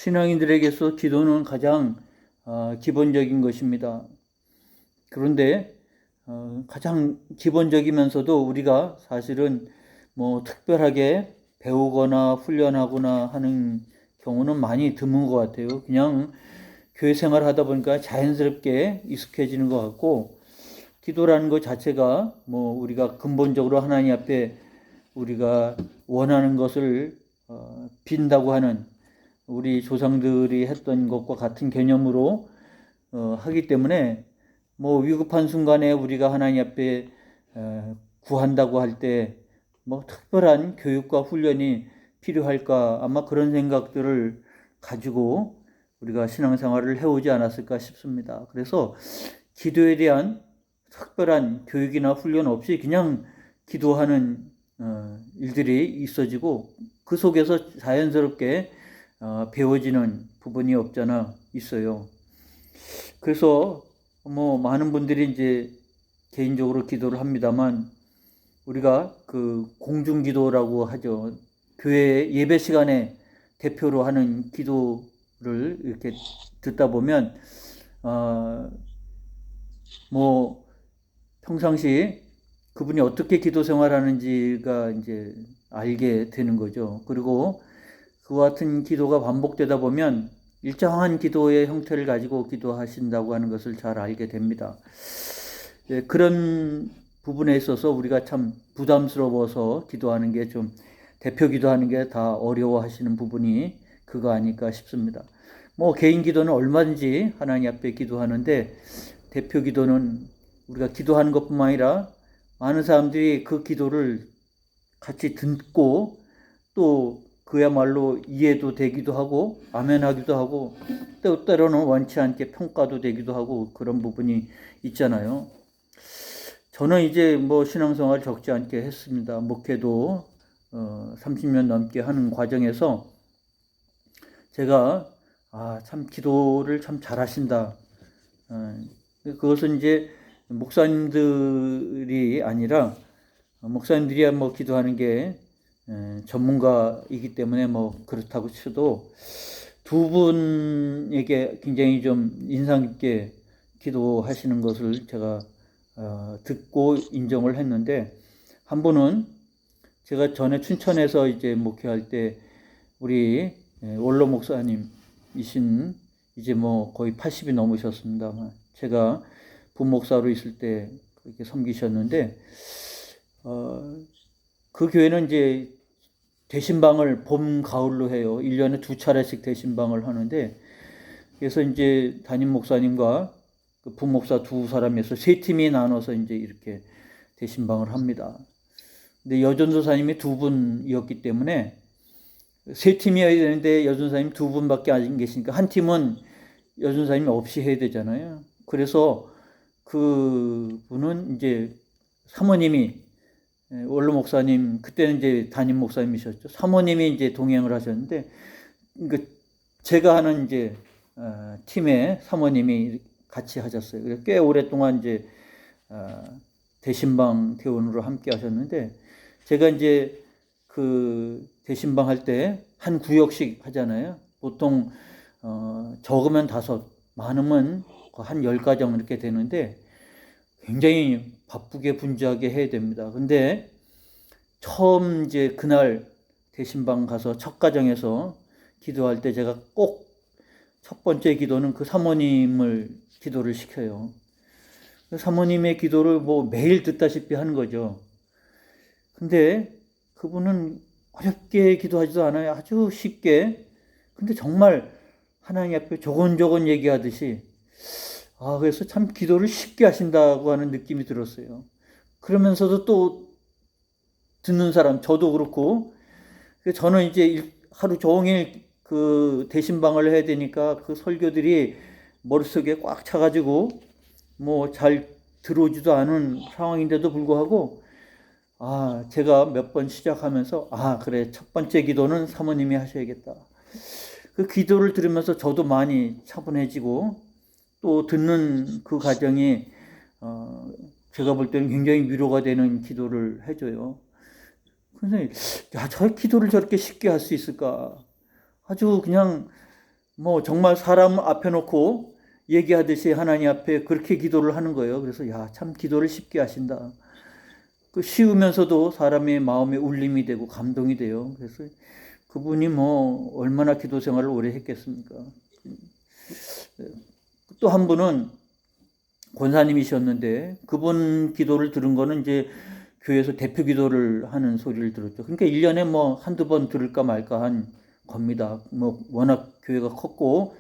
신앙인들에게서 기도는 가장 기본적인 것입니다. 그런데 가장 기본적이면서도 우리가 사실은 뭐 특별하게 배우거나 훈련하거나 하는 경우는 많이 드문 것 같아요. 그냥 교회 생활 하다 보니까 자연스럽게 익숙해지는 것 같고, 기도라는 것 자체가 뭐 우리가 근본적으로 하나님 앞에 우리가 원하는 것을 빈다고 하는 우리 조상들이 했던 것과 같은 개념으로 하기 때문에 뭐 위급한 순간에 우리가 하나님 앞에 구한다고 할 때 뭐 특별한 교육과 훈련이 필요할까, 아마 그런 생각들을 가지고 우리가 신앙생활을 해오지 않았을까 싶습니다. 그래서 기도에 대한 특별한 교육이나 훈련 없이 그냥 기도하는 일들이 있어지고 그 속에서 자연스럽게 배워지는 부분이 없잖아 있어요. 그래서 뭐 많은 분들이 이제 개인적으로 기도를 합니다만, 우리가 그 공중기도라고 하죠. 교회 예배 시간에 대표로 하는 기도를 이렇게 듣다 보면 뭐 평상시 그분이 어떻게 기도 생활하는지가 이제 알게 되는 거죠. 그리고 그와 같은 기도가 반복되다 보면 일정한 기도의 형태를 가지고 기도하신다고 하는 것을 잘 알게 됩니다. 그런 부분에 있어서 우리가 참 부담스러워서 기도하는 게 좀, 대표 기도하는 게 다 어려워하시는 부분이 그거 아닐까 싶습니다. 뭐 개인 기도는 얼마든지 하나님 앞에 기도하는데, 대표 기도는 우리가 기도하는 것뿐만 아니라 많은 사람들이 그 기도를 같이 듣고 또 그야말로 이해도 되기도 하고 아멘하기도 하고 또 때로는 원치 않게 평가도 되기도 하고 그런 부분이 있잖아요. 저는 이제 뭐 신앙생활 적지 않게 했습니다. 목회도 30년 넘게 하는 과정에서 제가 참 기도를 참 잘하신다. 그것은 이제 목사님들이 아니라, 목사님들이야 뭐 기도하는 게 전문가이기 때문에 뭐 그렇다고 쳐도 두 분에게 굉장히 좀 인상 깊게 기도하시는 것을 제가 듣고 인정을 했는데, 한 분은 제가 전에 춘천에서 이제 목회할 때 우리 원로 목사님이신, 이제 뭐 거의 80이 넘으셨습니다만 제가 부목사로 있을 때 그렇게 섬기셨는데, 그 교회는 이제 대신방을 봄, 가을로 해요. 1년에 2차례씩 대신방을 하는데, 그래서 이제 담임 목사님과 그 부목사 두 사람에서 세 팀이 나눠서 이제 이렇게 대신방을 합니다. 근데 여전도사님이 두 분이었기 때문에 세 팀이어야 되는데 여전도사님 두 분밖에 안 계시니까 한 팀은 여전도사님이 없이 해야 되잖아요. 그래서 그 분은 이제 사모님이, 원로 목사님, 그때는 이제 담임 목사님이셨죠. 사모님이 이제 동행을 하셨는데, 그 제가 하는 이제 팀에 사모님이 같이 하셨어요. 그래서 꽤 오랫동안 이제 대신방 대원으로 함께 하셨는데, 제가 이제 그 대신방 할 때 한 구역씩 하잖아요. 보통 적으면 5, 많으면 한 10가정 이렇게 되는데 굉장히 바쁘게 분주하게 해야 됩니다. 근데 처음 이제 그날 대신방 가서 첫 가정에서 기도할 때 제가 꼭 첫 번째 기도는 그 사모님을 기도를 시켜요. 사모님의 기도를 뭐 매일 듣다시피 하는 거죠. 근데 그분은 어렵게 기도하지도 않아요. 아주 쉽게. 근데 정말 하나님 앞에 조곤조곤 얘기하듯이, 그래서 참 기도를 쉽게 하신다고 하는 느낌이 들었어요. 그러면서도 또 듣는 사람, 저도 그렇고, 저는 이제 하루 종일 그 대신방을 해야 되니까 그 설교들이 머릿속에 꽉 차가지고 뭐 잘 들어오지도 않은 상황인데도 불구하고, 제가 몇 번 시작하면서, 그래, 첫 번째 기도는 사모님이 하셔야겠다. 그 기도를 들으면서 저도 많이 차분해지고, 또 듣는 그 과정이, 제가 볼 때는 굉장히 위로가 되는 기도를 해줘요. 그래서, 저 기도를 저렇게 쉽게 할 수 있을까? 아주 그냥 뭐 정말 사람 앞에 놓고 얘기하듯이 하나님 앞에 그렇게 기도를 하는 거예요. 그래서 야, 참 기도를 쉽게 하신다. 그 쉬우면서도 사람의 마음에 울림이 되고 감동이 돼요. 그래서 그분이 뭐 얼마나 기도 생활을 오래 했겠습니까? 또 한 분은 권사님이셨는데 그분 기도를 들은 거는 이제 교회에서 대표 기도를 하는 소리를 들었죠. 그러니까 1년에 뭐 한두 번 들을까 말까 한 겁니다. 뭐 워낙 교회가 컸고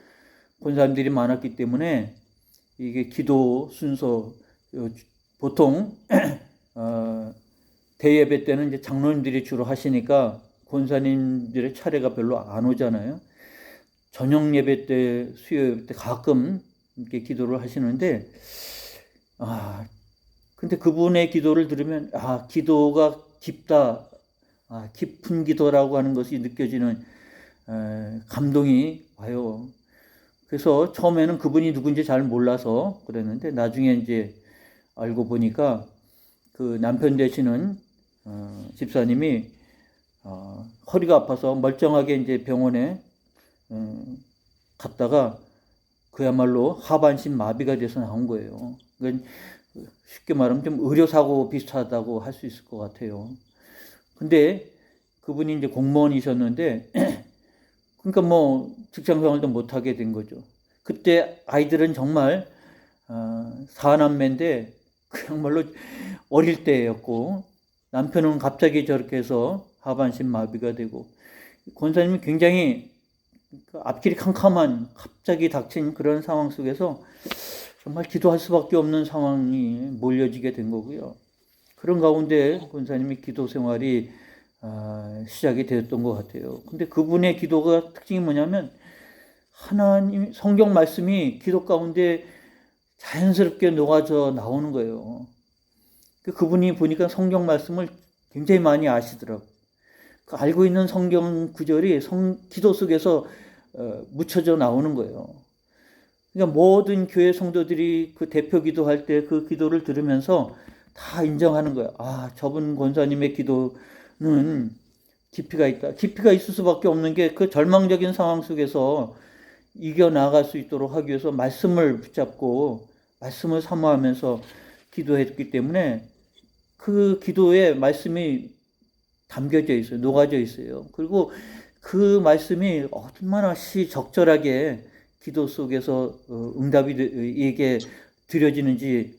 권사님들이 많았기 때문에 이게 기도 순서 보통 대예배 때는 이제 장로님들이 주로 하시니까 권사님들의 차례가 별로 안 오잖아요. 저녁 예배 때, 수요 예배 때 가끔 이렇게 기도를 하시는데, 근데 그분의 기도를 들으면, 기도가 깊다, 깊은 기도라고 하는 것이 느껴지는 감동이 와요. 그래서 처음에는 그분이 누군지 잘 몰라서 그랬는데, 나중에 이제 알고 보니까 그 남편 되시는 집사님이 허리가 아파서 멀쩡하게 이제 병원에 갔다가 그야말로 하반신 마비가 돼서 나온 거예요. 그러니까 쉽게 말하면 좀 의료사고 비슷하다고 할 수 있을 것 같아요. 근데 그분이 이제 공무원이셨는데 그러니까 뭐 직장 생활도 못하게 된 거죠. 그때 아이들은 정말 사남매인데 그야말로 어릴 때였고 남편은 갑자기 저렇게 해서 하반신 마비가 되고 권사님이 굉장히 앞길이 캄캄한 갑자기 닥친 그런 상황 속에서 정말 기도할 수밖에 없는 상황이 몰려지게 된 거고요. 그런 가운데 권사님이 기도 생활이 시작이 되었던 것 같아요. 근데 그분의 기도가 특징이 뭐냐면 하나님 성경 말씀이 기도 가운데 자연스럽게 녹아져 나오는 거예요. 그분이 보니까 성경 말씀을 굉장히 많이 아시더라고요. 그 알고 있는 성경 구절이 기도 속에서 묻혀져 나오는 거예요. 그러니까 모든 교회 성도들이 그 대표 기도할 때 그 기도를 들으면서 다 인정하는 거예요. 저분 권사님의 기도는 깊이가 있다. 깊이가 있을 수밖에 없는 게 그 절망적인 상황 속에서 이겨나갈 수 있도록 하기 위해서 말씀을 붙잡고 말씀을 사모하면서 기도했기 때문에 그 기도에 말씀이 담겨져 있어요. 녹아져 있어요. 그리고 그 말씀이 얼마나 적절하게 기도 속에서 응답이 이게 드려지는지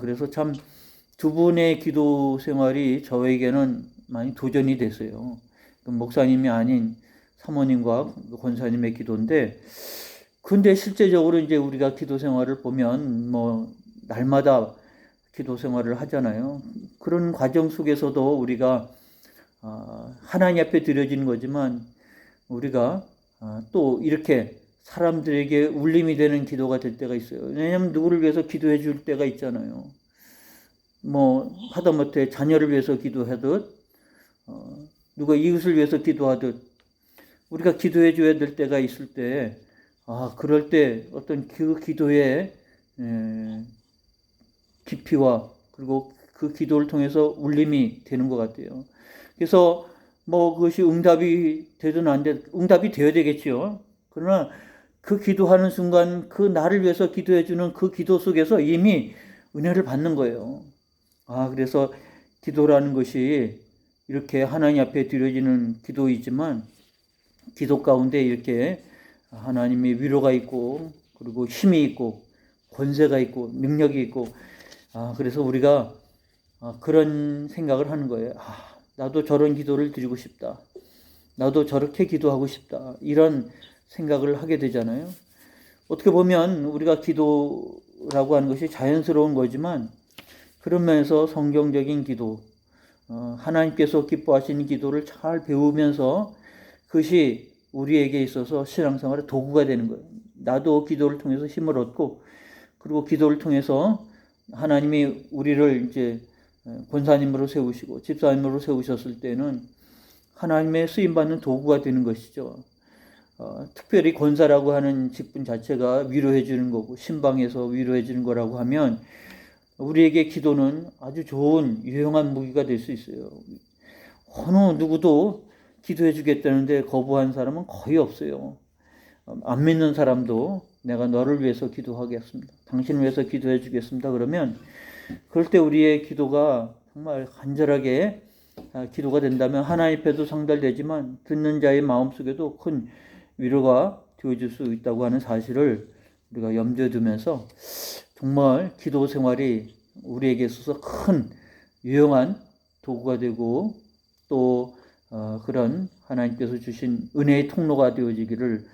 그래서 참 두 분의 기도 생활이 저에게는 많이 도전이 됐어요. 목사님이 아닌 사모님과 권사님의 기도인데 근데 실제적으로 이제 우리가 기도 생활을 보면 뭐 날마다 기도 생활을 하잖아요. 그런 과정 속에서도 우리가 하나님 앞에 드려지는 거지만 우리가 또 이렇게 사람들에게 울림이 되는 기도가 될 때가 있어요. 왜냐하면 누구를 위해서 기도해 줄 때가 있잖아요. 뭐 하다못해 자녀를 위해서 기도하듯 누가 이웃을 위해서 기도하듯 우리가 기도해 줘야 될 때가 있을 때 그럴 때 어떤 그 기도의 깊이와 그리고 그 기도를 통해서 울림이 되는 것 같아요. 그래서 뭐 그것이 응답이 되든 안 되든 응답이 되어야 되겠죠. 그러나 그 기도하는 순간 그 나를 위해서 기도해 주는 그 기도 속에서 이미 은혜를 받는 거예요. 그래서 기도라는 것이 이렇게 하나님 앞에 드려지는 기도이지만 기도 가운데 이렇게 하나님의 위로가 있고 그리고 힘이 있고 권세가 있고 능력이 있고 그래서 우리가 그런 생각을 하는 거예요. 나도 저런 기도를 드리고 싶다. 나도 저렇게 기도하고 싶다. 이런 생각을 하게 되잖아요. 어떻게 보면 우리가 기도라고 하는 것이 자연스러운 거지만 그런 면에서 성경적인 기도, 하나님께서 기뻐하시는 기도를 잘 배우면서 그것이 우리에게 있어서 신앙생활의 도구가 되는 거예요. 나도 기도를 통해서 힘을 얻고 그리고 기도를 통해서 하나님이 우리를 이제 권사님으로 세우시고 집사님으로 세우셨을 때는 하나님의 쓰임받는 도구가 되는 것이죠. 특별히 권사라고 하는 직분 자체가 위로해 주는 거고 신방에서 위로해 주는 거라고 하면 우리에게 기도는 아주 좋은 유용한 무기가 될 수 있어요. 어느 누구도 기도해 주겠다는데 거부한 사람은 거의 없어요. 안 믿는 사람도 내가 너를 위해서 기도하겠습니다. 당신을 위해서 기도해 주겠습니다. 그러면 그럴 때 우리의 기도가 정말 간절하게 기도가 된다면 하나님 앞에도 상달되지만 듣는 자의 마음속에도 큰 위로가 되어줄 수 있다고 하는 사실을 우리가 염두에 두면서 정말 기도 생활이 우리에게 있어서 큰 유용한 도구가 되고 또 그런 하나님께서 주신 은혜의 통로가 되어지기를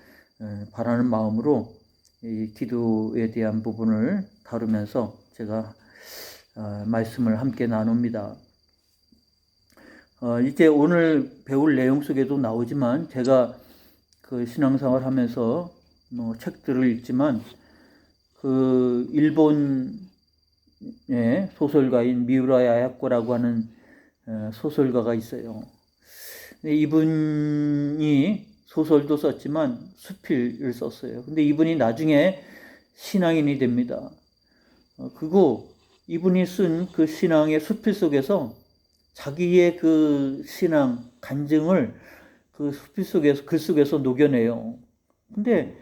바라는 마음으로 이 기도에 대한 부분을 다루면서 제가 말씀을 함께 나눕니다. 이제 오늘 배울 내용 속에도 나오지만 제가 그 신앙생활 하면서 책들을 읽지만 그 일본의 소설가인 미우라 야야코라고 하는 소설가가 있어요. 이분이 소설도 썼지만 수필을 썼어요. 근데 이분이 나중에 신앙인이 됩니다. 그리고 이분이 쓴 그 신앙의 수필 속에서 자기의 그 신앙 간증을 그 수필 속에서 글 속에서 녹여내요. 근데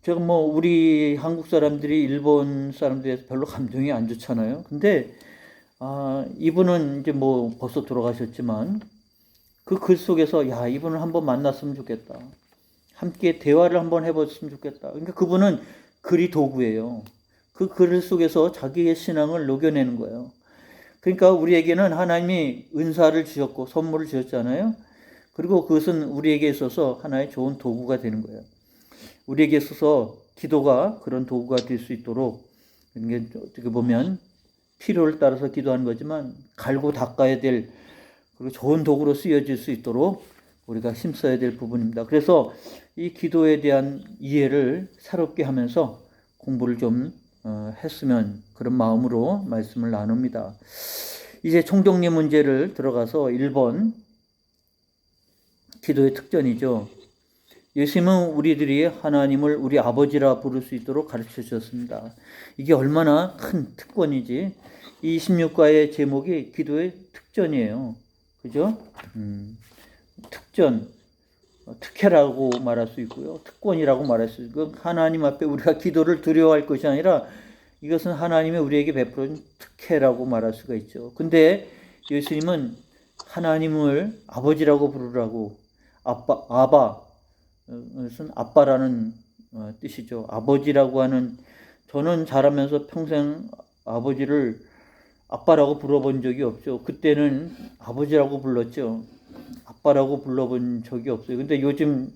제가 우리 한국 사람들이 일본 사람들에서 별로 감정이 안 좋잖아요. 근데 이분은 이제 벌써 돌아가셨지만 그 글 속에서 이분을 한번 만났으면 좋겠다. 함께 대화를 한번 해봤으면 좋겠다. 그러니까 그분은 글이 도구예요. 그 글 속에서 자기의 신앙을 녹여내는 거예요. 그러니까 우리에게는 하나님이 은사를 주셨고 선물을 주셨잖아요. 그리고 그것은 우리에게 있어서 하나의 좋은 도구가 되는 거예요. 우리에게 있어서 기도가 그런 도구가 될 수 있도록, 이게 어떻게 보면 필요를 따라서 기도하는 거지만 갈고 닦아야 될 그리고 좋은 도구로 쓰여질 수 있도록 우리가 힘써야 될 부분입니다. 그래서 이 기도에 대한 이해를 새롭게 하면서 공부를 좀 했으면 그런 마음으로 말씀을 나눕니다. 이제 총정리 문제를 들어가서 1번 기도의 특전이죠. 예수님은 우리들이 하나님을 우리 아버지라 부를 수 있도록 가르쳐 주셨습니다. 이게 얼마나 큰 특권이지. 이 26과의 제목이 기도의 특전이에요. 그죠? 특전, 특혜라고 말할 수 있고요. 특권이라고 말할 수 있고, 하나님 앞에 우리가 기도를 두려워할 것이 아니라 이것은 하나님이 우리에게 베푸는 특혜라고 말할 수가 있죠. 근데 예수님은 하나님을 아버지라고 부르라고, 아바, 그것은 아빠라는 뜻이죠. 아버지라고 하는, 저는 자라면서 평생 아버지를 아빠라고 불러본 적이 없죠. 그때는 아버지라고 불렀죠. 아빠라고 불러본 적이 없어요. 근데 요즘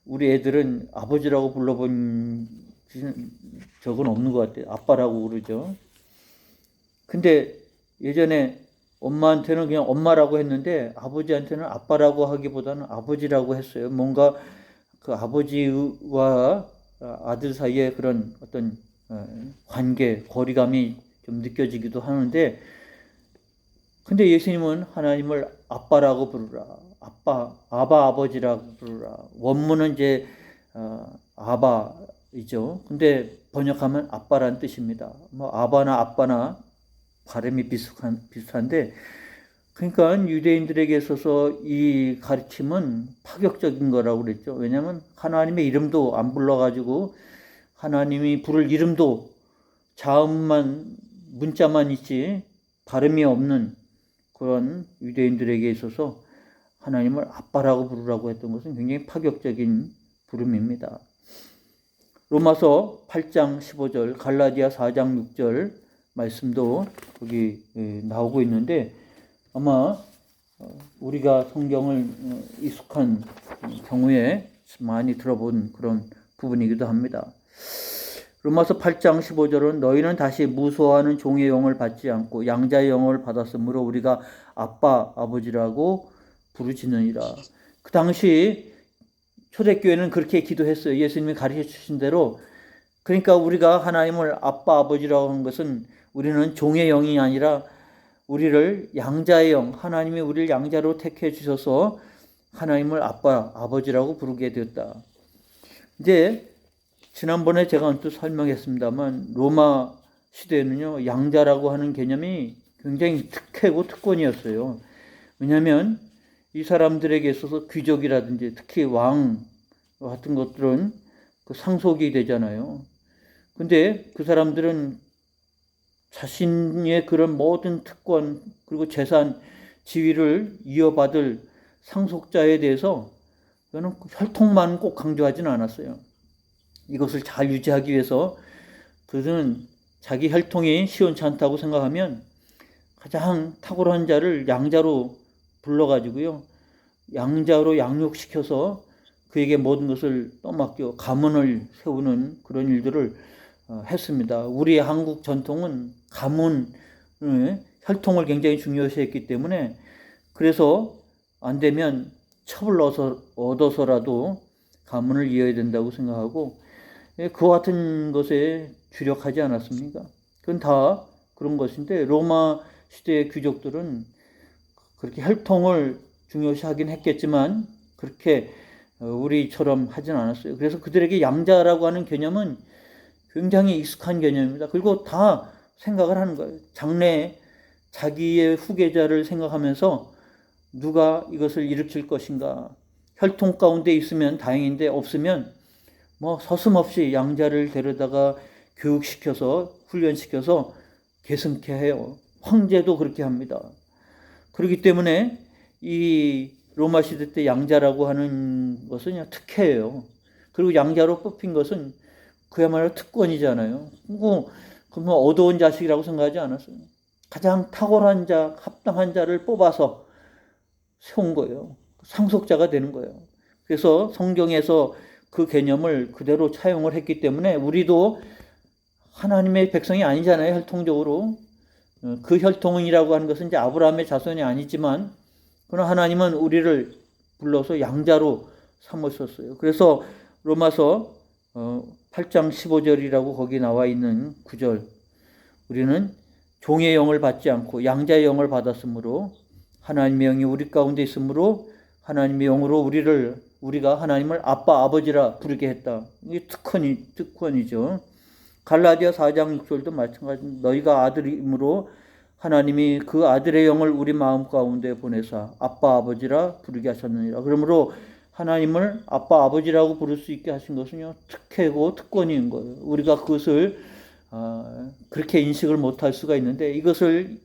우리 애들은 아버지라고 불러본 적은 없는 것 같아요. 아빠라고 그러죠. 근데 예전에 엄마한테는 그냥 엄마라고 했는데 아버지한테는 아빠라고 하기보다는 아버지라고 했어요. 뭔가 그 아버지와 아들 사이에 그런 어떤 관계, 거리감이 좀 느껴지기도 하는데, 근데 예수님은 하나님을 아빠라고 부르라. 아버지라고 부르라. 원문은 이제 아바이죠. 근데 번역하면 아빠란 뜻입니다. 아바나 아빠나 발음이 비슷한데, 그러니까 유대인들에게 있어서 이 가르침은 파격적인 거라고 그랬죠. 왜냐하면 하나님의 이름도 안 불러가지고 하나님이 부를 이름도 자음만 문자만 있지 발음이 없는 그런 유대인들에게 있어서 하나님을 아빠라고 부르라고 했던 것은 굉장히 파격적인 부름입니다. 로마서 8장 15절, 갈라디아 4장 6절 말씀도 거기 나오고 있는데, 아마 우리가 성경을 익숙한 경우에 많이 들어본 그런 부분이기도 합니다. 로마서 8장 15절은 너희는 다시 무소하는 종의 영을 받지 않고 양자의 영을 받았으므로 우리가 아빠, 아버지라고 부르짖느니라. 그 당시 초대교회는 그렇게 기도했어요. 예수님이 가르쳐 주신 대로. 그러니까 우리가 하나님을 아빠, 아버지라고 하는 것은 우리는 종의 영이 아니라 우리를 양자의 영, 하나님이 우리를 양자로 택해 주셔서 하나님을 아빠, 아버지라고 부르게 되었다. 이제 지난번에 제가 또 설명했습니다만 로마 시대에는요, 양자라고 하는 개념이 굉장히 특혜고 특권이었어요. 왜냐하면 이 사람들에게 있어서 귀족이라든지 특히 왕, 같은 것들은 그 상속이 되잖아요. 근데 그 사람들은 자신의 그런 모든 특권 그리고 재산, 지위를 이어받을 상속자에 대해서 저는 혈통만 꼭 강조하지는 않았어요. 이것을 잘 유지하기 위해서 그들은 자기 혈통이 시원치 않다고 생각하면 가장 탁월한 자를 양자로 불러가지고요. 양자로 양육시켜서 그에게 모든 것을 떠맡겨 가문을 세우는 그런 일들을 했습니다. 우리의 한국 전통은 가문, 혈통을 굉장히 중요시했기 때문에 그래서 안 되면 첩을 얻어서라도 가문을 이어야 된다고 생각하고 그와 같은 것에 주력하지 않았습니까? 그건 다 그런 것인데 로마 시대의 귀족들은 그렇게 혈통을 중요시하긴 했겠지만 그렇게 우리처럼 하진 않았어요. 그래서 그들에게 양자라고 하는 개념은 굉장히 익숙한 개념입니다. 그리고 다 생각을 하는 거예요. 장래에 자기의 후계자를 생각하면서 누가 이것을 일으킬 것인가. 혈통 가운데 있으면 다행인데 없으면 뭐 서슴없이 양자를 데려다가 교육시켜서 훈련시켜서 계승케 해요. 황제도 그렇게 합니다. 그렇기 때문에 이 로마 시대 때 양자라고 하는 것은 그냥 특혜예요. 그리고 양자로 뽑힌 것은 그야말로 특권이잖아요. 그뭐 어두운 자식이라고 생각하지 않았어요. 가장 탁월한 자, 합당한 자를 뽑아서 세운 거예요. 상속자가 되는 거예요. 그래서 성경에서 그 개념을 그대로 차용을 했기 때문에 우리도 하나님의 백성이 아니잖아요. 혈통적으로. 그 혈통이라고 하는 것은 이제 아브라함의 자손이 아니지만 그러나 하나님은 우리를 불러서 양자로 삼으셨어요. 그래서 로마서 8장 15절이라고 거기 나와 있는 구절, 우리는 종의 영을 받지 않고 양자의 영을 받았으므로 하나님의 영이 우리 가운데 있으므로 하나님의 영으로 우리가 하나님을 아빠 아버지라 부르게 했다. 이게 특권이죠. 갈라디아 4장 6절도 마찬가지입니다. 너희가 아들이므로 하나님이 그 아들의 영을 우리 마음 가운데 보내사 아빠 아버지라 부르게 하셨느니라. 그러므로 하나님을 아빠 아버지라고 부를 수 있게 하신 것은요 특혜고 특권인 거예요. 우리가 그것을 그렇게 인식을 못할 수가 있는데 이것을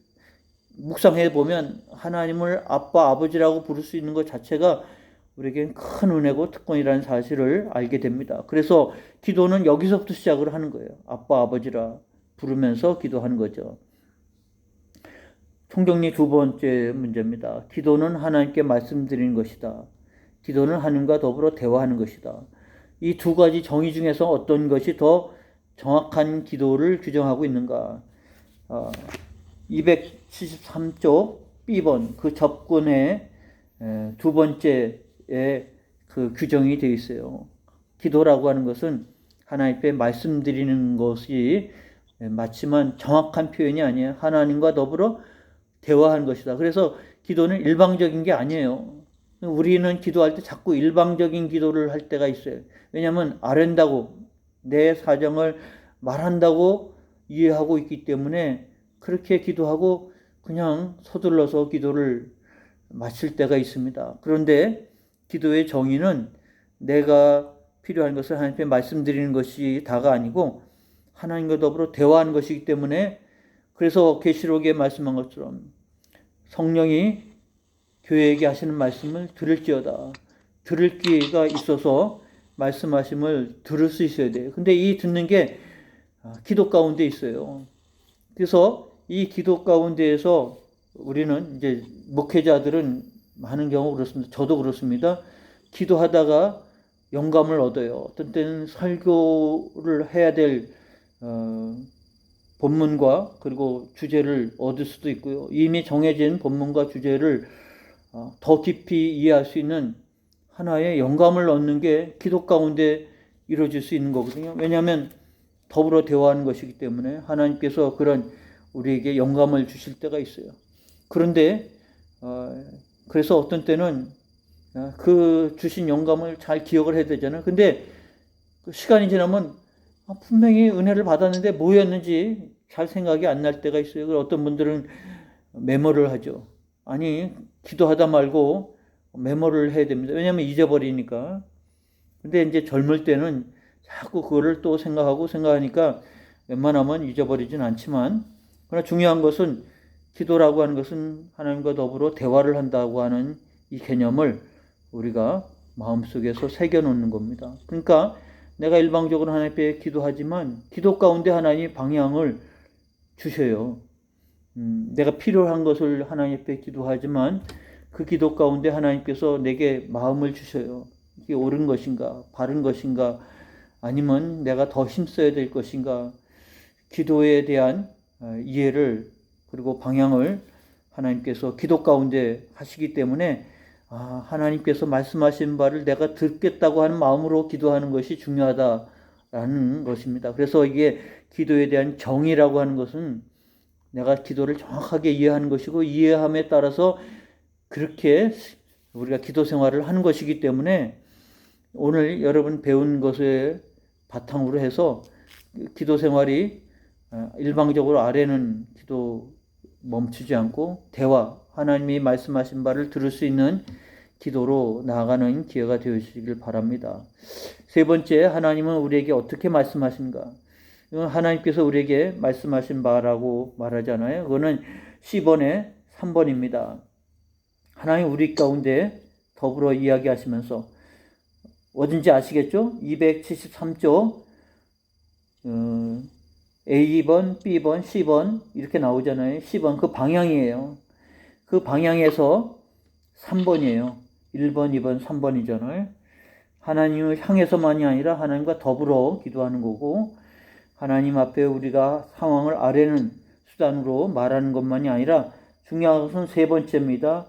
묵상해 보면 하나님을 아빠 아버지라고 부를 수 있는 것 자체가 우리에겐 큰 은혜고 특권이라는 사실을 알게 됩니다. 그래서 기도는 여기서부터 시작을 하는 거예요. 아빠 아버지라 부르면서 기도하는 거죠. 총정리 두 번째 문제입니다. 기도는 하나님께 말씀드리는 것이다. 기도는 하나님과 더불어 대화하는 것이다. 이 두 가지 정의 중에서 어떤 것이 더 정확한 기도를 규정하고 있는가? 273쪽 B번 그 접근의 두 번째에 그 규정이 되어 있어요. 기도라고 하는 것은 하나님께 말씀드리는 것이 맞지만 정확한 표현이 아니에요. 하나님과 더불어 대화하는 것이다. 그래서 기도는 일방적인 게 아니에요. 우리는 기도할 때 자꾸 일방적인 기도를 할 때가 있어요. 왜냐하면 아랜다고 내 사정을 말한다고 이해하고 있기 때문에 그렇게 기도하고 그냥 서둘러서 기도를 마칠 때가 있습니다. 그런데 기도의 정의는 내가 필요한 것을 하나님께 말씀드리는 것이 다가 아니고 하나님과 더불어 대화하는 것이기 때문에 그래서 계시록에 말씀한 것처럼 성령이 교회에게 하시는 말씀을 들을지어다. 들을 기회가 있어서 말씀하심을 들을 수 있어야 돼요. 근데 이 듣는 게 기도 가운데 있어요. 그래서 이 기도 가운데에서 우리는 이제 목회자들은 많은 경우 그렇습니다. 저도 그렇습니다. 기도하다가 영감을 얻어요. 어떤 때는 설교를 해야 될 본문과 그리고 주제를 얻을 수도 있고요. 이미 정해진 본문과 주제를 더 깊이 이해할 수 있는 하나의 영감을 얻는 게 기도 가운데 이루어질 수 있는 거거든요. 왜냐하면 더불어 대화하는 것이기 때문에 하나님께서 그런 우리에게 영감을 주실 때가 있어요. 그런데 그래서 어떤 때는 그 주신 영감을 잘 기억을 해야 되잖아요. 근데 그 시간이 지나면 분명히 은혜를 받았는데 뭐였는지 잘 생각이 안 날 때가 있어요. 그래서 어떤 분들은 메모를 하죠. 아니 기도하다 말고 메모를 해야 됩니다. 왜냐하면 잊어버리니까. 근데 이제 젊을 때는 자꾸 그거를 또 생각하니까 웬만하면 잊어버리진 않지만, 그러나 중요한 것은 기도라고 하는 것은 하나님과 더불어 대화를 한다고 하는 이 개념을 우리가 마음속에서 새겨놓는 겁니다. 그러니까 내가 일방적으로 하나님 앞에 기도하지만 기도 가운데 하나님이 방향을 주셔요. 내가 필요한 것을 하나님 앞에 기도하지만 그 기도 가운데 하나님께서 내게 마음을 주셔요. 이게 옳은 것인가, 바른 것인가, 아니면 내가 더 힘써야 될 것인가, 기도에 대한 이해를 그리고 방향을 하나님께서 기도 가운데 하시기 때문에 하나님께서 말씀하신 바를 내가 듣겠다고 하는 마음으로 기도하는 것이 중요하다라는 것입니다. 그래서 이게 기도에 대한 정의라고 하는 것은 내가 기도를 정확하게 이해하는 것이고, 이해함에 따라서 그렇게 우리가 기도 생활을 하는 것이기 때문에 오늘 여러분 배운 것을 바탕으로 해서 기도 생활이 일방적으로 아래는 기도 멈추지 않고 대화, 하나님이 말씀하신 바를 들을 수 있는 기도로 나아가는 기회가 되시길 바랍니다. 세 번째, 하나님은 우리에게 어떻게 말씀하신가? 이건 하나님께서 우리에게 말씀하신 바라고 말하잖아요. 그거는 C번의 3번입니다. 하나님 우리 가운데 더불어 이야기하시면서, 어딘지 아시겠죠? 273조 A번, B번, C번 이렇게 나오잖아요. C번 그 방향이에요. 그 방향에서 3번이에요. 1번, 2번, 3번이잖아요. 하나님을 향해서만이 아니라 하나님과 더불어 기도하는 거고, 하나님 앞에 우리가 상황을 아뢰는 수단으로 말하는 것만이 아니라 중요한 것은 세 번째입니다.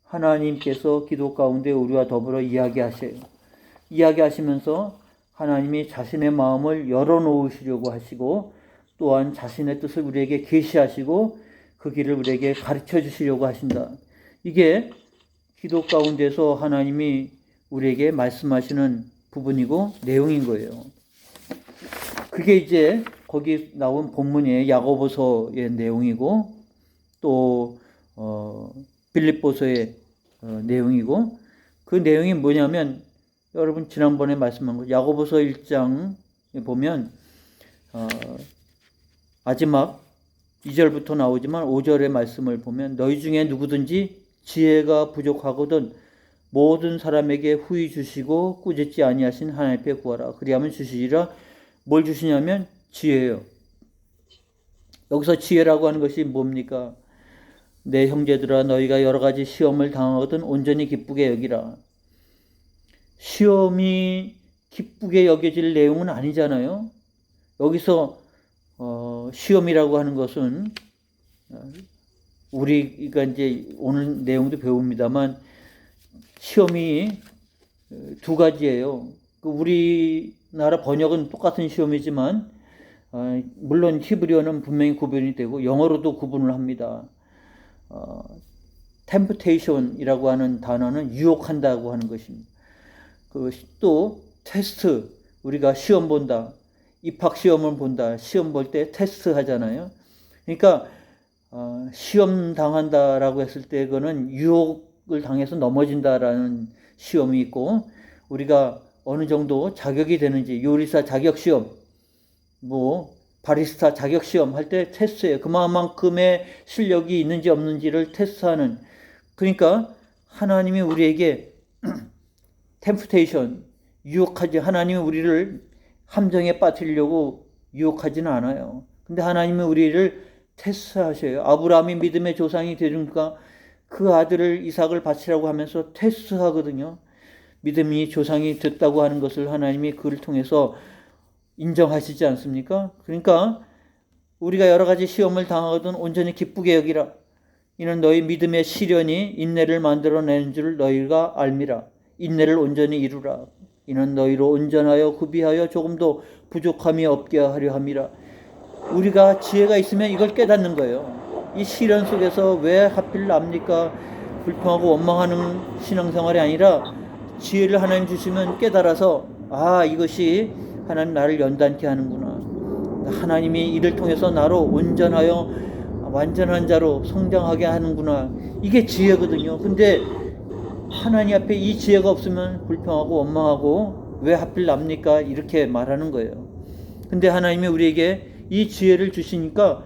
하나님께서 기도 가운데 우리와 더불어 이야기하셔요. 이야기하시면서 하나님이 자신의 마음을 열어놓으시려고 하시고, 또한 자신의 뜻을 우리에게 계시하시고 그 길을 우리에게 가르쳐 주시려고 하신다. 이게 기도 가운데서 하나님이 우리에게 말씀하시는 부분이고 내용인 거예요. 그게 이제 거기 나온 본문의 야고보서의 내용이고, 또 빌립보서의 내용이고, 그 내용이 뭐냐면 여러분 지난번에 말씀한 거 야고보서 1장에 보면 마지막 2절부터 나오지만 5절의 말씀을 보면, 너희 중에 누구든지 지혜가 부족하거든 모든 사람에게 후히 주시고 꾸짖지 아니하신 하나님 앞에 구하라. 그리하면 주시리라. 뭘 주시냐면 지혜예요. 여기서 지혜라고 하는 것이 뭡니까? 내 형제들아, 너희가 여러 가지 시험을 당하거든 온전히 기쁘게 여기라. 시험이 기쁘게 여겨질 내용은 아니잖아요. 여기서 시험이라고 하는 것은 우리가 이제 오늘 내용도 배웁니다만 시험이 두 가지예요. 우리나라 번역은 똑같은 시험이지만 물론 히브리어는 분명히 구분이 되고 영어로도 구분을 합니다. temptation이라고 하는 단어는 유혹한다고 하는 것입니다. 또 테스트, 우리가 시험 본다, 입학 시험을 본다, 시험 볼 때 테스트 하잖아요. 그러니까 시험 당한다라고 했을 때 그거는 유혹을 당해서 넘어진다라는 시험이 있고, 우리가 어느 정도 자격이 되는지, 요리사 자격 시험, 바리스타 자격 시험 할 때 테스트예요. 그만큼의 실력이 있는지 없는지를 테스트하는. 그러니까 하나님이 우리에게 템프테이션, 유혹하지, 하나님이 우리를 함정에 빠뜨리려고 유혹하지는 않아요. 근데 하나님이 우리를 테스트하셔요. 아브라함이 믿음의 조상이 되니까 그 아들을 이삭을 바치라고 하면서 테스트하거든요. 믿음이 조상이 됐다고 하는 것을 하나님이 그를 통해서 인정하시지 않습니까? 그러니까 우리가 여러 가지 시험을 당하거든 온전히 기쁘게 여기라. 이는 너희 믿음의 시련이 인내를 만들어내는 줄 너희가 알미라. 인내를 온전히 이루라. 이는 너희로 온전하여 구비하여 조금도 부족함이 없게 하려 함이라. 우리가 지혜가 있으면 이걸 깨닫는 거예요. 이 시련 속에서 왜 하필 납니까? 불평하고 원망하는 신앙생활이 아니라 지혜를 하나님 주시면 깨달아서, 이것이 하나님 나를 연단케 하는구나. 하나님이 이를 통해서 나로 온전하여 완전한 자로 성장하게 하는구나. 이게 지혜거든요. 근데 하나님 앞에 이 지혜가 없으면 불평하고 원망하고 왜 하필 납니까? 이렇게 말하는 거예요. 근데 하나님이 우리에게 이 지혜를 주시니까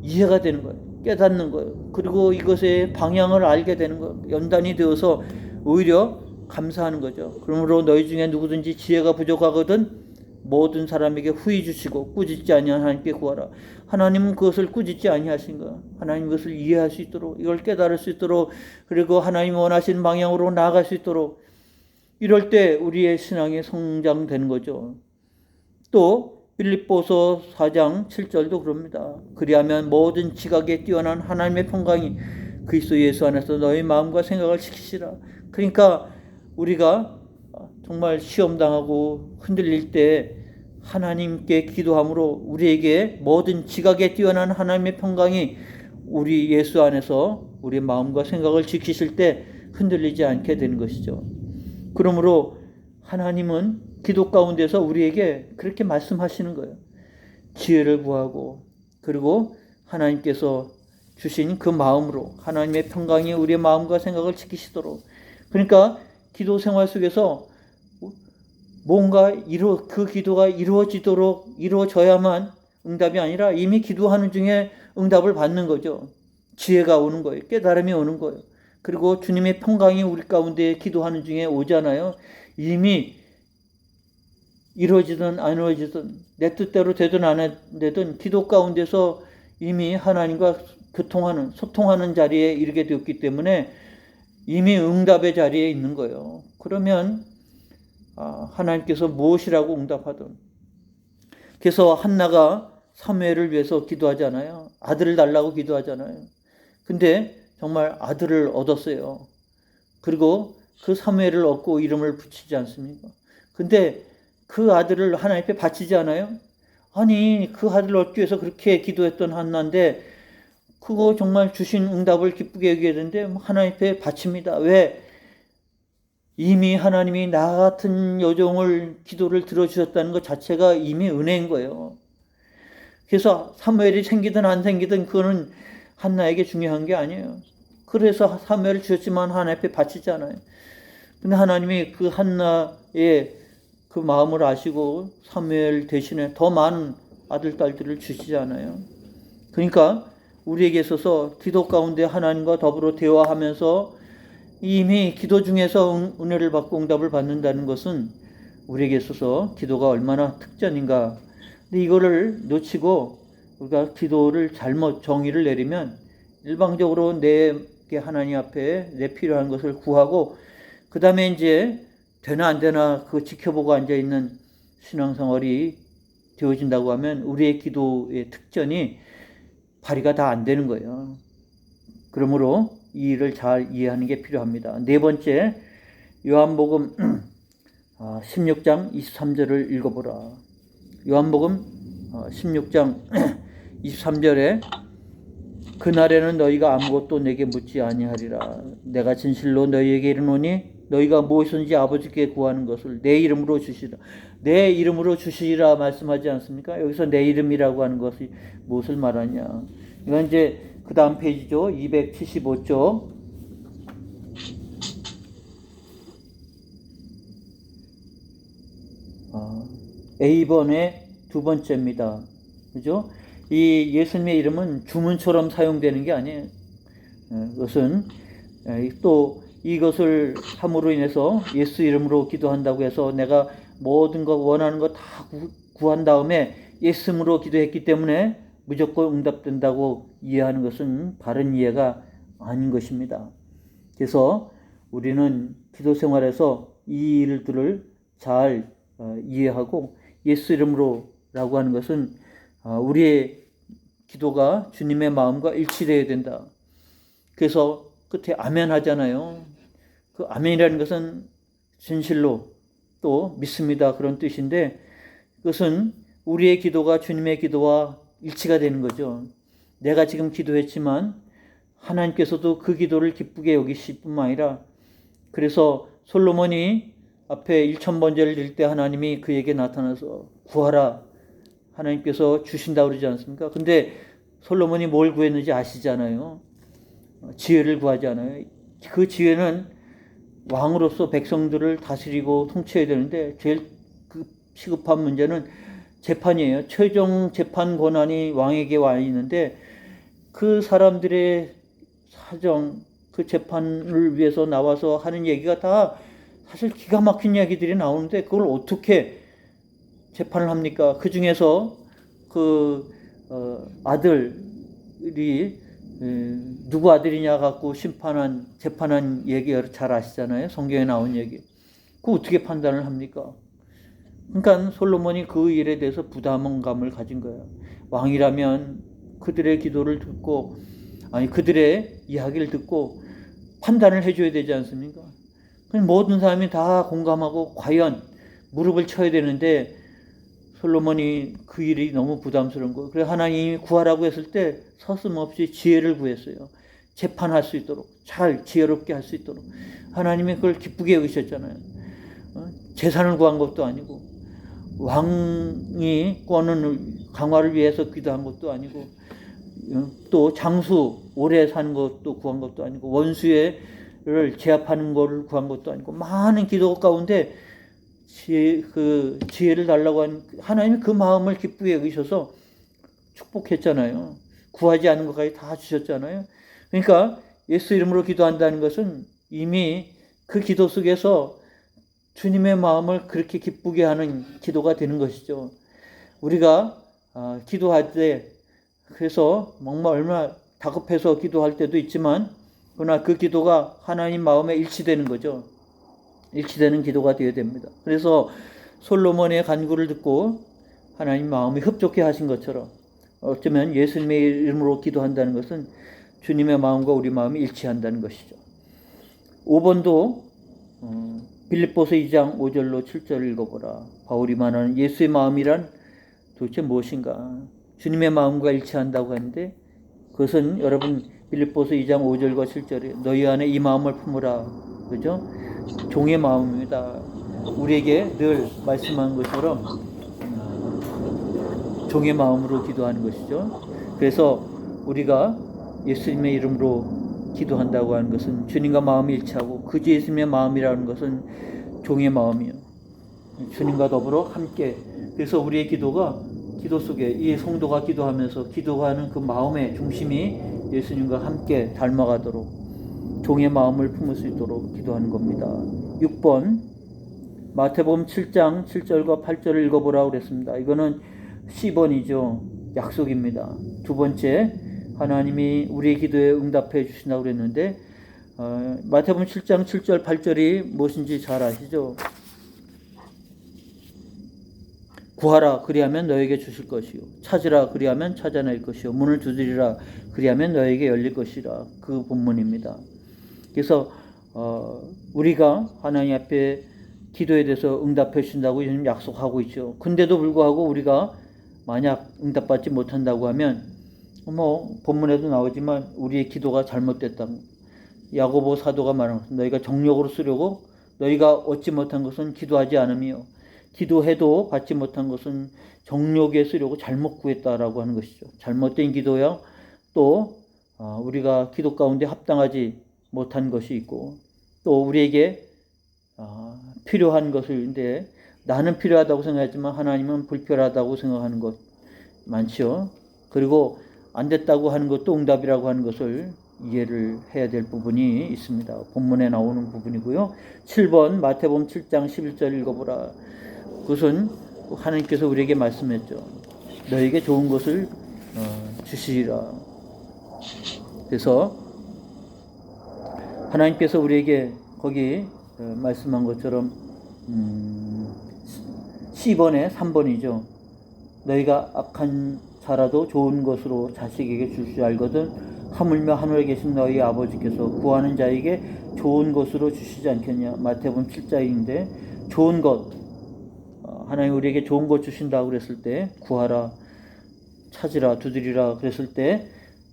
이해가 되는 거예요. 깨닫는 거예요. 그리고 이것의 방향을 알게 되는 거예요. 연단이 되어서 오히려 감사하는 거죠. 그러므로 너희 중에 누구든지 지혜가 부족하거든 모든 사람에게 후히 주시고 꾸짖지 아니한 하나님께 구하라. 하나님은 그것을 꾸짖지 아니하신 거야. 하나님 그것을 이해할 수 있도록, 이걸 깨달을 수 있도록, 그리고 하나님 원하시는 방향으로 나아갈 수 있도록, 이럴 때 우리의 신앙이 성장되는 거죠. 또 빌립보서 4장 7절도 그럽니다. 그리하면 모든 지각에 뛰어난 하나님의 평강이 그리스도 예수 안에서 너희 마음과 생각을 지키시라. 그러니까 우리가 정말 시험당하고 흔들릴 때 하나님께 기도함으로 우리에게 모든 지각에 뛰어난 하나님의 평강이 우리 예수 안에서 우리 마음과 생각을 지키실 때 흔들리지 않게 되는 것이죠. 그러므로 하나님은 기도 가운데서 우리에게 그렇게 말씀하시는 거예요. 지혜를 구하고, 그리고 하나님께서 주신 그 마음으로 하나님의 평강이 우리의 마음과 생각을 지키시도록. 그러니까 기도 생활 속에서 뭔가 그 기도가 이루어져야만 응답이 아니라 이미 기도하는 중에 응답을 받는 거죠. 지혜가 오는 거예요. 깨달음이 오는 거예요. 그리고 주님의 평강이 우리 가운데 기도하는 중에 오잖아요. 이미 이루어지든 안 이루어지든 내 뜻대로 되든 안 되든 기도 가운데서 이미 하나님과 소통하는 자리에 이르게 되었기 때문에 이미 응답의 자리에 있는 거예요. 그러면 하나님께서 무엇이라고 응답하든. 그래서 한나가 사무엘을 위해서 기도하잖아요. 아들을 달라고 기도하잖아요. 근데 정말 아들을 얻었어요. 그리고 그 사무엘을 얻고 이름을 붙이지 않습니까? 근데 그 아들을 하나님 앞에 바치지 않아요? 아니, 그 아들을 얻기 위해서 그렇게 기도했던 한나인데 그거 정말 주신 응답을 기쁘게 여겨야 되는데 하나님 앞에 바칩니다. 왜? 이미 하나님이 나 같은 여종을 기도를 들어주셨다는 것 자체가 이미 은혜인 거예요. 그래서 사무엘이 생기든 안 생기든 그거는 한나에게 중요한 게 아니에요. 그래서 사무엘을 주셨지만 하나님 앞에 바치지 않아요. 근데 하나님이 그 한나의 그 마음을 아시고 사무엘 대신에 더 많은 아들, 딸들을 주시지 않아요. 그러니까 우리에게 있어서 기도 가운데 하나님과 더불어 대화하면서 이미 기도 중에서 은혜를 받고 응답을 받는다는 것은 우리에게 있어서 기도가 얼마나 특전인가. 근데 이거를 놓치고 우리가 기도를 잘못 정의를 내리면 일방적으로 내게 하나님 앞에 내 필요한 것을 구하고 그 다음에 이제 되나 안 되나 그거 지켜보고 앉아있는 신앙생활이 되어진다고 하면 우리의 기도의 특전이 발휘가 다 안 되는 거예요. 그러므로 이 일을 잘 이해하는 게 필요합니다. 네 번째, 요한복음 16장 23절을 읽어보라. 요한복음 16장 23절에 그날에는 너희가 아무것도 내게 묻지 아니하리라. 내가 진실로 너희에게 이르노니 너희가 무엇이든지 아버지께 구하는 것을 내 이름으로 주시라. 내 이름으로 주시라 말씀하지 않습니까? 여기서 내 이름이라고 하는 것이 무엇을 말하냐. 이건 이제 그 다음 페이지죠. 275쪽. A번의 두 번째입니다. 그죠? 이 예수님의 이름은 주문처럼 사용되는 게 아니에요. 그것은 또 이것을 함으로 인해서 예수 이름으로 기도한다고 해서 내가 모든 거 원하는 거 다 구한 다음에 예수 이름으로 기도했기 때문에 무조건 응답된다고 이해하는 것은 바른 이해가 아닌 것입니다. 그래서 우리는 기도 생활에서 이 일들을 잘 이해하고 예수 이름으로 라고 하는 것은 우리의 기도가 주님의 마음과 일치되어야 된다. 그래서 끝에 아멘 하잖아요. 그 아멘이라는 것은 진실로 또 믿습니다 그런 뜻인데 그것은 우리의 기도가 주님의 기도와 일치가 되는 거죠. 내가 지금 기도했지만 하나님께서도 그 기도를 기쁘게 여기실 뿐만 아니라 그래서 솔로몬이 앞에 1000번제를 드릴 때 하나님이 그에게 나타나서 구하라 하나님께서 주신다고 그러지 않습니까? 근데 솔로몬이 뭘 구했는지 아시잖아요. 지혜를 구하지 않아요. 그 지혜는 왕으로서 백성들을 다스리고 통치해야 되는데 제일 시급한 문제는 재판이에요. 최종 재판 권한이 왕에게 와 있는데 그 사람들의 사정, 그 재판을 위해서 나와서 하는 얘기가 다 사실 기가 막힌 이야기들이 나오는데 그걸 어떻게 재판을 합니까? 그 중에서 아들이 누구 아들이냐 갖고 재판한 얘기 잘 아시잖아요. 성경에 나온 얘기. 그거 어떻게 판단을 합니까? 그러니까 솔로몬이 그 일에 대해서 부담감을 가진 거예요. 왕이라면 그들의 기도를 듣고, 그들의 이야기를 듣고 판단을 해줘야 되지 않습니까? 모든 사람이 다 공감하고 과연 무릎을 쳐야 되는데 솔로몬이 그 일이 너무 부담스러운 거예요. 그래서 하나님이 구하라고 했을 때 서슴없이 지혜를 구했어요. 재판할 수 있도록, 잘 지혜롭게 할 수 있도록. 하나님이 그걸 기쁘게 여기셨잖아요. 재산을 구한 것도 아니고 왕이 권은 강화를 위해서 기도한 것도 아니고 또 장수 오래 사는 것도 구한 것도 아니고 원수를 제압하는 것을 구한 것도 아니고 많은 기도 가운데 지혜를 달라고 한 하나님이 그 마음을 기쁘게 여기셔서 축복했잖아요. 구하지 않은 것까지 다 주셨잖아요. 그러니까 예수 이름으로 기도한다는 것은 이미 그 기도 속에서 주님의 마음을 그렇게 기쁘게 하는 기도가 되는 것이죠. 우리가 기도할 때 그래서 정말 얼마나 다급해서 기도할 때도 있지만 그러나 그 기도가 하나님 마음에 일치되는 거죠. 일치되는 기도가 되어야 됩니다. 그래서 솔로몬의 간구를 듣고 하나님 마음이 흡족해 하신 것처럼 어쩌면 예수님의 이름으로 기도한다는 것은 주님의 마음과 우리 마음이 일치한다는 것이죠. 5번도 빌립보서 2장 5절로 7절을 읽어보라. 바울이 말하는 예수의 마음이란 도대체 무엇인가? 주님의 마음과 일치한다고 하는데 그것은 여러분 빌립보서 2장 5절과 7절에 너희 안에 이 마음을 품으라. 그죠? 종의 마음입니다. 우리에게 늘 말씀한 것처럼 종의 마음으로 기도하는 것이죠. 그래서 우리가 예수님의 이름으로 기도한다고 하는 것은 주님과 마음이 일치하고 그 예수님의 마음이라는 것은 종의 마음이요. 주님과 더불어 함께. 그래서 우리의 기도 속에 이 성도가 기도하면서 기도하는 그 마음의 중심이 예수님과 함께 닮아가도록 종의 마음을 품을 수 있도록 기도하는 겁니다. 6번 마태복음 7장 7절과 8절을 읽어보라고 그랬습니다. 이거는 C번이죠. 약속입니다. 두 번째 하나님이 우리의 기도에 응답해 주신다고 그랬는데 마태복음 7장 7절 8절이 무엇인지 잘 아시죠? 구하라 그리하면 너에게 주실 것이요 찾으라 그리하면 찾아낼 것이요 문을 두드리라 그리하면 너에게 열릴 것이라. 그 본문입니다. 그래서 우리가 하나님 앞에 기도에 대해서 응답해 주신다고 지금 약속하고 있죠. 근데도 불구하고 우리가 만약 응답받지 못한다고 하면 본문에도 나오지만 우리의 기도가 잘못됐다. 야고보 사도가 말하는 것은 너희가 정욕으로 쓰려고 너희가 얻지 못한 것은 기도하지 않으며 기도해도 받지 못한 것은 정욕에 쓰려고 잘못 구했다라고 하는 것이죠. 잘못된 기도야 또 우리가 기도 가운데 합당하지 못한 것이 있고 또 우리에게 필요한 것인데 나는 필요하다고 생각하지만 하나님은 불필요하다고 생각하는 것 많죠. 그리고 안 됐다고 하는 것도 응답이라고 하는 것을 이해를 해야 될 부분이 있습니다. 본문에 나오는 부분이고요. 7번 마태복음 7장 11절 읽어보라. 그것은 하나님께서 우리에게 말씀했죠. 너에게 좋은 것을 주시리라. 그래서 하나님께서 우리에게 거기 말씀한 것처럼 C번에 3번이죠. 너희가 악한 자라도 좋은 것으로 자식에게 줄 줄 알거든 하물며 하늘에 계신 너희 아버지께서 구하는 자에게 좋은 것으로 주시지 않겠냐. 마태복음 7장인데 좋은 것 하나님 우리에게 좋은 것 주신다고 그랬을 때 구하라 찾으라 두드리라 그랬을 때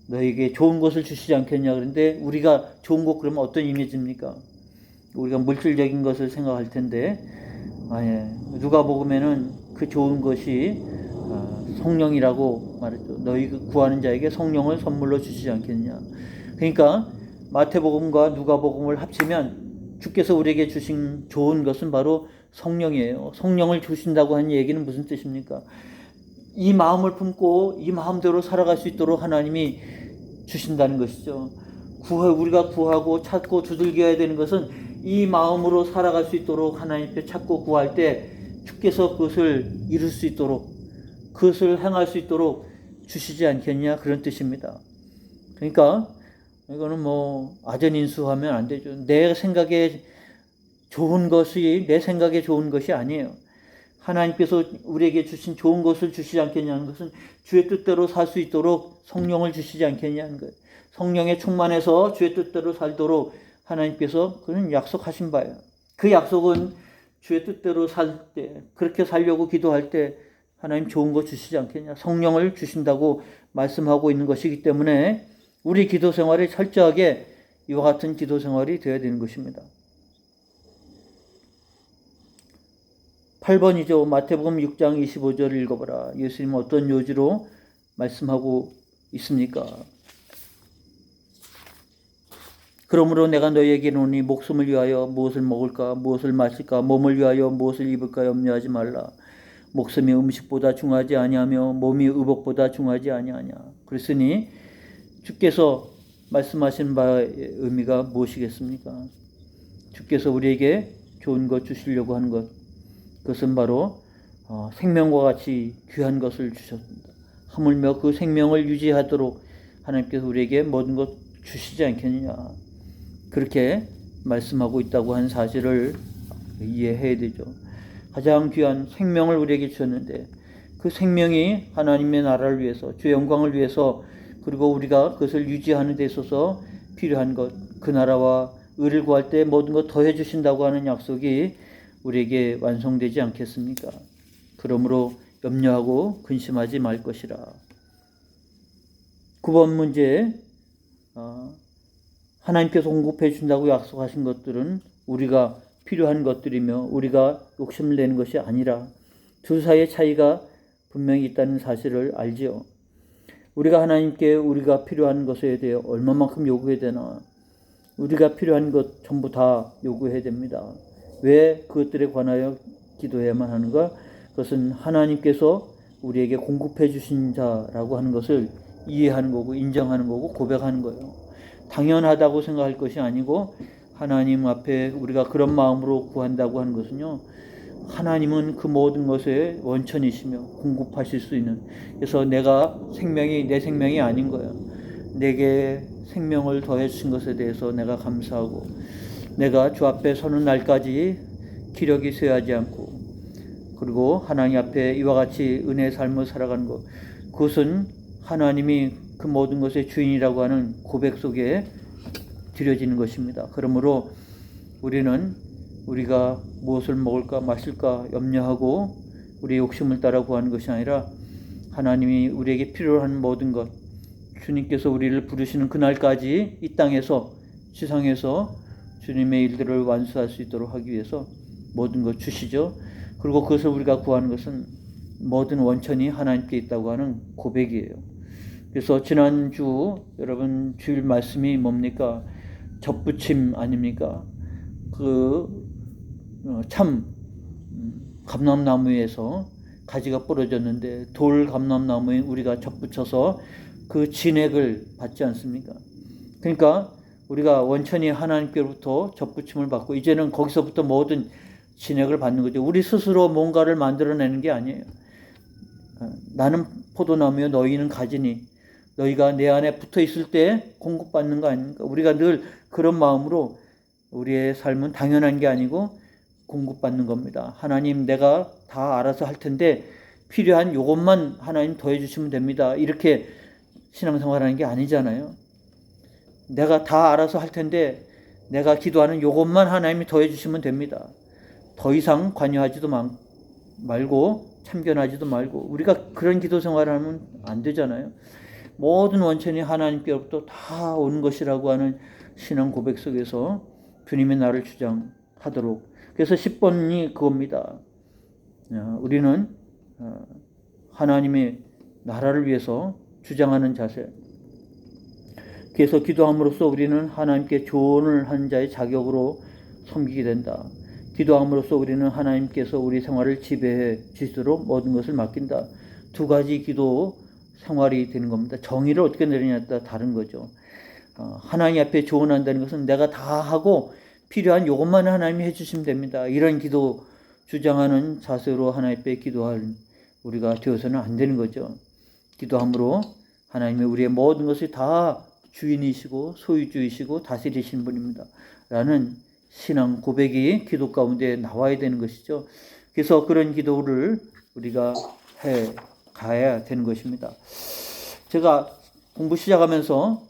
너에게 좋은 것을 주시지 않겠냐. 그런데 우리가 좋은 것 그러면 어떤 이미지입니까? 우리가 물질적인 것을 생각할 텐데 누가복음에는 그 좋은 것이 성령이라고 말했죠. 너희 구하는 자에게 성령을 선물로 주시지 않겠냐. 그러니까 마태복음과 누가복음을 합치면 주께서 우리에게 주신 좋은 것은 바로 성령이에요. 성령을 주신다고 하는 얘기는 무슨 뜻입니까? 이 마음을 품고 이 마음대로 살아갈 수 있도록 하나님이 주신다는 것이죠. 우리가 구하고 찾고 두들겨야 되는 것은 이 마음으로 살아갈 수 있도록 하나님께 찾고 구할 때 주께서 그것을 이룰 수 있도록, 그것을 행할 수 있도록 주시지 않겠냐, 그런 뜻입니다. 그러니까 이거는 뭐 아전인수하면 안 되죠. 내 생각에 좋은 것이 내 생각에 좋은 것이 아니에요. 하나님께서 우리에게 주신 좋은 것을 주시지 않겠냐는 것은 주의 뜻대로 살 수 있도록 성령을 주시지 않겠냐는 거예요. 성령에 충만해서 주의 뜻대로 살도록 하나님께서 그런 약속하신 바예요. 그 약속은 주의 뜻대로 살 때, 그렇게 살려고 기도할 때 하나님 좋은 거 주시지 않겠냐, 성령을 주신다고 말씀하고 있는 것이기 때문에 우리 기도 생활이 철저하게 이와 같은 기도 생활이 되어야 되는 것입니다. 8번이죠. 마태복음 6장 25절을 읽어보라. 예수님은 어떤 요지로 말씀하고 있습니까? 그러므로 내가 너희에게 이르노니 목숨을 위하여 무엇을 먹을까, 무엇을 마실까, 몸을 위하여 무엇을 입을까 염려하지 말라. 목숨이 음식보다 중하지 아니하며 몸이 의복보다 중하지 아니하냐. 그랬으니 주께서 말씀하신 바의 의미가 무엇이겠습니까? 주께서 우리에게 좋은 것 주시려고 하는 것, 그것은 바로 생명과 같이 귀한 것을 주셨습니다. 하물며 그 생명을 유지하도록 하나님께서 우리에게 모든 것 주시지 않겠느냐, 그렇게 말씀하고 있다고 하는 사실을 이해해야 되죠. 가장 귀한 생명을 우리에게 주셨는데 그 생명이 하나님의 나라를 위해서, 주의 영광을 위해서, 그리고 우리가 그것을 유지하는 데 있어서 필요한 것, 그 나라와 의를 구할 때 모든 것 더해 주신다고 하는 약속이 우리에게 완성되지 않겠습니까? 그러므로 염려하고 근심하지 말 것이라. 9번 문제, 하나님께서 공급해 준다고 약속하신 것들은 우리가 필요한 것들이며 우리가 욕심을 내는 것이 아니라 둘 사이의 차이가 분명히 있다는 사실을 알지요. 우리가 하나님께 우리가 필요한 것에 대해 얼마만큼 요구해야 되나? 우리가 필요한 것 전부 다 요구해야 됩니다. 왜 그것들에 관하여 기도해야만 하는가? 그것은 하나님께서 우리에게 공급해 주신 자라고 하는 것을 이해하는 거고 인정하는 거고 고백하는 거예요. 당연하다고 생각할 것이 아니고 하나님 앞에 우리가 그런 마음으로 구한다고 하는 것은요, 하나님은 그 모든 것의 원천이시며 공급하실 수 있는, 그래서 내가 생명이 내 생명이 아닌 거예요. 내게 생명을 더해 주신 것에 대해서 내가 감사하고 내가 주 앞에 서는 날까지 기력이 쇠하지 않고, 그리고 하나님 앞에 이와 같이 은혜의 삶을 살아가는 것, 그것은 하나님이 그 모든 것의 주인이라고 하는 고백 속에 드려지는 것입니다. 그러므로 우리는 우리가 무엇을 먹을까 마실까 염려하고 우리의 욕심을 따라 구하는 것이 아니라 하나님이 우리에게 필요한 모든 것, 주님께서 우리를 부르시는 그날까지 이 땅에서, 지상에서 주님의 일들을 완수할 수 있도록 하기 위해서 모든 것 주시죠. 그리고 그것을 우리가 구하는 것은 모든 원천이 하나님께 있다고 하는 고백이에요. 그래서 지난주 여러분 주일 말씀이 뭡니까? 접붙임 아닙니까? 참 감람나무에서 가지가 부러졌는데 돌 감람나무에 우리가 접붙여서 그 진액을 받지 않습니까? 그러니까 우리가 원천히 하나님께로부터 접붙임을 받고 이제는 거기서부터 모든 진액을 받는 거죠. 우리 스스로 뭔가를 만들어내는 게 아니에요. 나는 포도나무여 너희는 가지니, 너희가 내 안에 붙어 있을 때 공급받는 거 아닙니까? 우리가 늘 그런 마음으로 우리의 삶은 당연한 게 아니고 공급받는 겁니다. 하나님, 내가 다 알아서 할 텐데 필요한 요것만 하나님 더해 주시면 됩니다. 이렇게 신앙생활하는 게 아니잖아요. 내가 다 알아서 할 텐데 내가 기도하는 요것만 하나님이 더해 주시면 됩니다. 더 이상 관여하지도 말고 참견하지도 말고, 우리가 그런 기도 생활을 하면 안 되잖아요. 모든 원천이 하나님께로부터 다 오는 것이라고 하는 신앙 고백 속에서 주님의 나를 주장하도록. 그래서 10번이 그겁니다. 우리는 하나님의 나라를 위해서 주장하는 자세. 그래서 기도함으로써 우리는 하나님께 조언을 하는 자의 자격으로 섬기게 된다. 기도함으로써 우리는 하나님께서 우리 생활을 지배해 주시도록 모든 것을 맡긴다. 두 가지 기도 생활이 되는 겁니다. 정의를 어떻게 내리냐에 따라 다른 거죠. 하나님 앞에 조언한다는 것은 내가 다 하고 필요한 요것만 하나님이 해주시면 됩니다. 이런 기도 주장하는 자세로 하나님 앞에 기도할 우리가 되어서는 안 되는 거죠. 기도함으로 하나님이 우리의 모든 것을 다 주인이시고 소유주이시고 다스리시는 분입니다. 라는 신앙 고백이 기도 가운데 나와야 되는 것이죠. 그래서 그런 기도를 우리가 해 가야 되는 것입니다. 제가 공부 시작하면서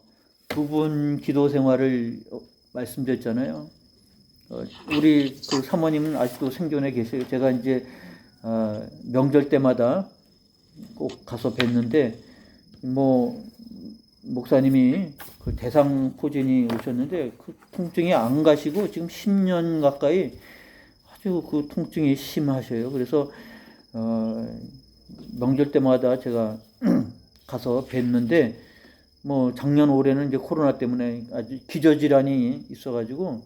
부분 기도 생활을 말씀드렸잖아요. 우리 그 사모님은 아직도 생존해 계세요. 제가 이제 명절 때마다 꼭 가서 뵀는데 목사님이 그 대상포진이 오셨는데 그 통증이 안 가시고 지금 10년 가까이 아주 그 통증이 심하셔요. 그래서 명절 때마다 제가 가서 뵀는데 작년 올해는 이제 코로나 때문에 아주 기저질환이 있어가지고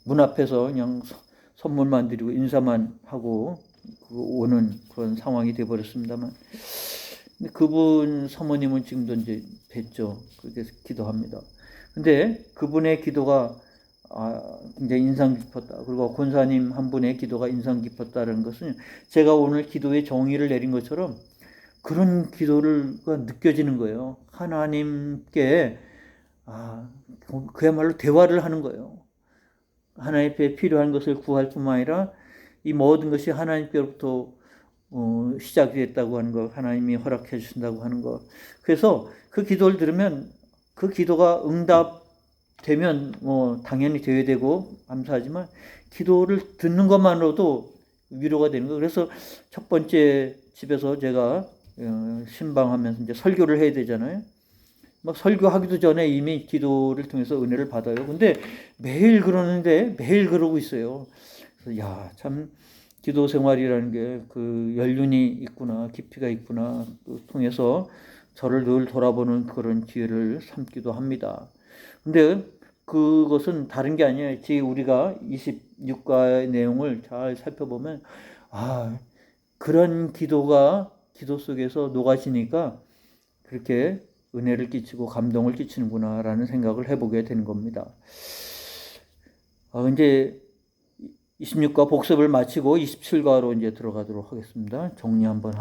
문 앞에서 그냥 선물만 드리고 인사만 하고 오는 그런 상황이 되어버렸습니다만, 그분 사모님은 지금도 이제 뵀죠. 그렇게 기도합니다. 근데 그분의 기도가 굉장히 인상 깊었다. 그리고 권사님 한 분의 기도가 인상 깊었다는 것은 제가 오늘 기도의 정의를 내린 것처럼 그런 기도가 느껴지는 거예요. 하나님께 그야말로 대화를 하는 거예요. 하나님 앞에 필요한 것을 구할 뿐만 아니라 이 모든 것이 하나님께로부터 시작됐다고 하는 것, 하나님이 허락해 주신다고 하는 것. 그래서 그 기도를 들으면 그 기도가 응답되면 당연히 되어야 되고 감사하지만 기도를 듣는 것만으로도 위로가 되는 거. 그래서 첫 번째 집에서 제가 신방하면서 이제 설교를 해야 되잖아요. 설교하기도 전에 이미 기도를 통해서 은혜를 받아요. 근데 매일 그러는데 매일 그러고 있어요. 그래서 참 기도 생활이라는 게 그 연륜이 있구나, 깊이가 있구나, 통해서 저를 늘 돌아보는 그런 기회를 삼기도 합니다. 근데 그것은 다른 게 아니에요. 우리가 26과의 내용을 잘 살펴보면 그런 기도가 기도 속에서 녹아지니까 그렇게 은혜를 끼치고 감동을 끼치는구나 라는 생각을 해보게 되는 겁니다. 이제 26과 복습을 마치고 27과로 이제 들어가도록 하겠습니다. 정리 한번